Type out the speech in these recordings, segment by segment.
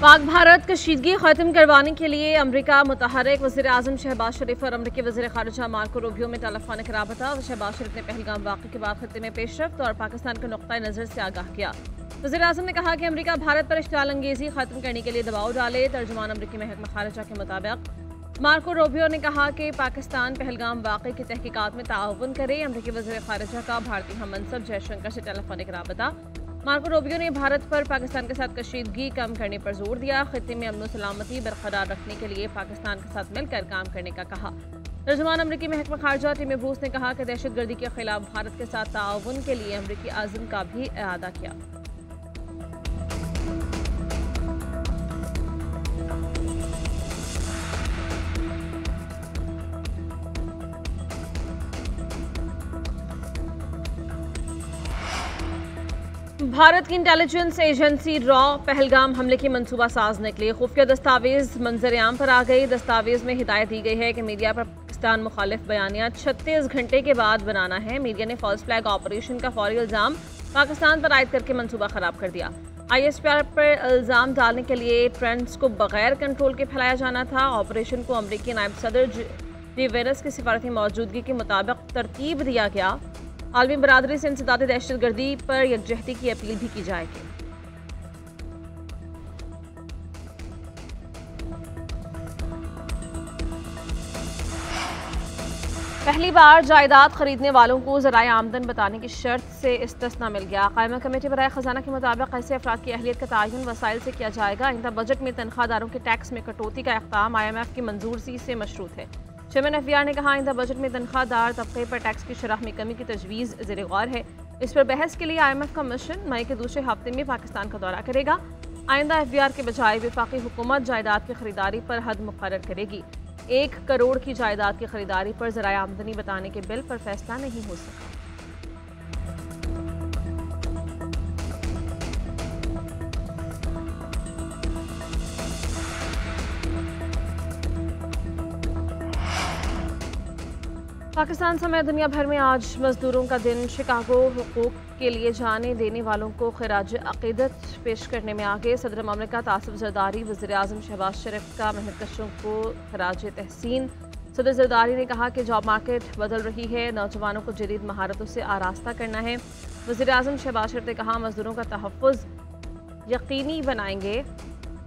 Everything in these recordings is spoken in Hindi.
पाक भारत कशीदगी खत्म करवाने के लिए अमरीका मुतहरिक वज़ीर आज़म शहबाज शरीफ और अमरीकी वज़ीर ख़ारिजा मार्को रूबियो में टेलीफोनिक राबता। शहबाज शरीफ ने पहलगाम वाक़े के बाद खत्ते में पेशरफ्त और पाकिस्तान के नुक़्ता नज़र से आगाह किया। वज़ीर आज़म ने कहा कि अमरीका भारत पर इश्तिआल अंगेज़ी ख़त्म करने के लिए दबाव डाले। तर्जुमान अमरीकी महकमा ख़ारिजा के मुताबिक मार्को रूबियो ने कहा कि पाकिस्तान पहलगाम वाक़े की तहकीकात में ताउन करे। अमरीकी वज़ीर ख़ारिजा का भारतीय हम मनसब जयशंकर से टेलीफोनिक राबता। मार्को रूबियो ने भारत पर पाकिस्तान के साथ कशीदगी कम करने पर जोर दिया। खित्ते में अमन सलामती बरकरार रखने के लिए पाकिस्तान के साथ मिलकर काम करने का कहा। तर्जुमान अमरीकी महकमा ख़ारिजा टिम ब्रूस ने कहा कि दहशतगर्दी के खिलाफ भारत के साथ ताउन के लिए अमरीकी आज़म का भी इरादा किया। भारत की इंटेलिजेंस एजेंसी रॉ पहलगाम हमले की मनसूबा साज निकली। खुफिया दस्तावेज मंजर आम पर आ गई। दस्तावेज में हिदायत दी गई है कि मीडिया पर पाकिस्तान मुखालिफ बयानिया 36 घंटे के बाद बनाना है। मीडिया ने फॉल्स फ्लैग ऑपरेशन का फौरी इल्ज़ाम पाकिस्तान पर आयद करके मनसूबा खराब कर दिया। ISPR पर इल्ज़ाम डालने के लिए ट्रेंड्स को बगैर कंट्रोल के फैलाया जाना था। ऑपरेशन को अमरीकी नायब सदर जी वेनस की सिफारती मौजूदगी के मुताबिक तरतीब दिया गया। आलमी बरादरी से इंसदादी दहशतगर्दी पर यकजहती की अपील भी की जाएगी। पहली बार जायदाद खरीदने वालों को ज़राए आमदन बताने की शर्त से इस्तिस्ना मिल गया। कायमा कमेटी बराए खजाना के मुताबिक ऐसे अफराद की अहलियत का तयन वसाइल से किया जाएगा। आइंदा बजट में तनख्वाहदारों के टैक्स में कटौती का इक़दाम IMF की मंजूरी से मशरूत है। चेयरमैन FBR ने कहा आइंदा बजट में तनख्वाहदार तबके पर टैक्स की शरह में कमी की तजवीज़ ज़ेर गौर है। इस पर बहस के लिए IMF का मिशन मई के दूसरे हफ्ते में पाकिस्तान का दौरा करेगा। आइंदा FBR के बजाय वफाकी हुकूमत जायदाद की खरीदारी पर हद मुकर्रर करेगी। 1 करोड़ की जायदाद की खरीदारी पर ज़राए आमदनी बताने के बिल पर फैसला नहीं हो सका। पाकिस्तान समेत दुनिया भर में आज मजदूरों का दिन। शिकागो हुकूक के लिए जाने देने वालों को खिराज अकीदत पेश करने में आगे। सदर ममलिकत आसिफ जरदारी वज़ीर आज़म शहबाज शरीफ का मेहनतकशों को खिराज तहसीन। सदर जरदारी ने कहा कि जॉब मार्केट बदल रही है, नौजवानों को जदीद महारतों से आरास्ता करना है। वज़ीर आज़म शहबाज शरीफ ने कहा मजदूरों का तहफ़्फ़ुज़ यकीनी बनाएंगे।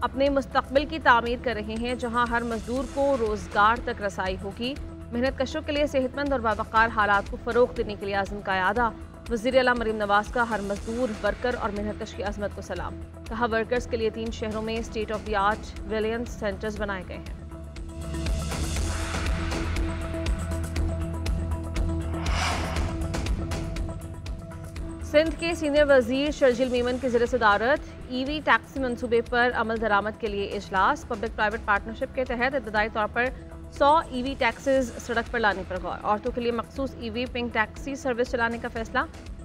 अपने मुस्तक़बिल की तामीर कर रहे हैं जहाँ हर मजदूर को रोज़गार तक रसाई होगी। मेहनत कशों के लिए सेहतमंद और बावकार हालात को फ़रोग़ देने के लिए आज़म का यादा। वज़ीर आला मरीम नवाज़ का हर मजदूर वर्कर और मेहनत कश की अज़मत को सलाम। कहा वर्कर्स के लिए 3 शहरों में state of the art Williams centres बनाए गए हैं। सिंध के सीनियर वज़ीर शर्जील मीमन की ज़ेर सदारत EV टैक्सी मनसूबे पर अमल दरामद के लिए इजलास। पब्लिक प्राइवेट पार्टनरशिप के तहत इब्तदाई तौर पर 100 EV टैक्सीज सड़क पर लाने पर गौर। औरतों के लिए मखसूस EV पिंक टैक्सी सर्विस चलाने का फैसला।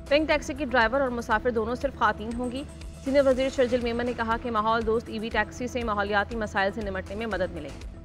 पिंक टैक्सी की ड्राइवर और मुसाफिर दोनों सिर्फ खातीन होंगी। सीनियर वज़ीर शर्जील मेमन ने कहा कि माहौल दोस्त EV टैक्सी से माहौलियाती मसाइल से निपटने में मदद मिलेगी।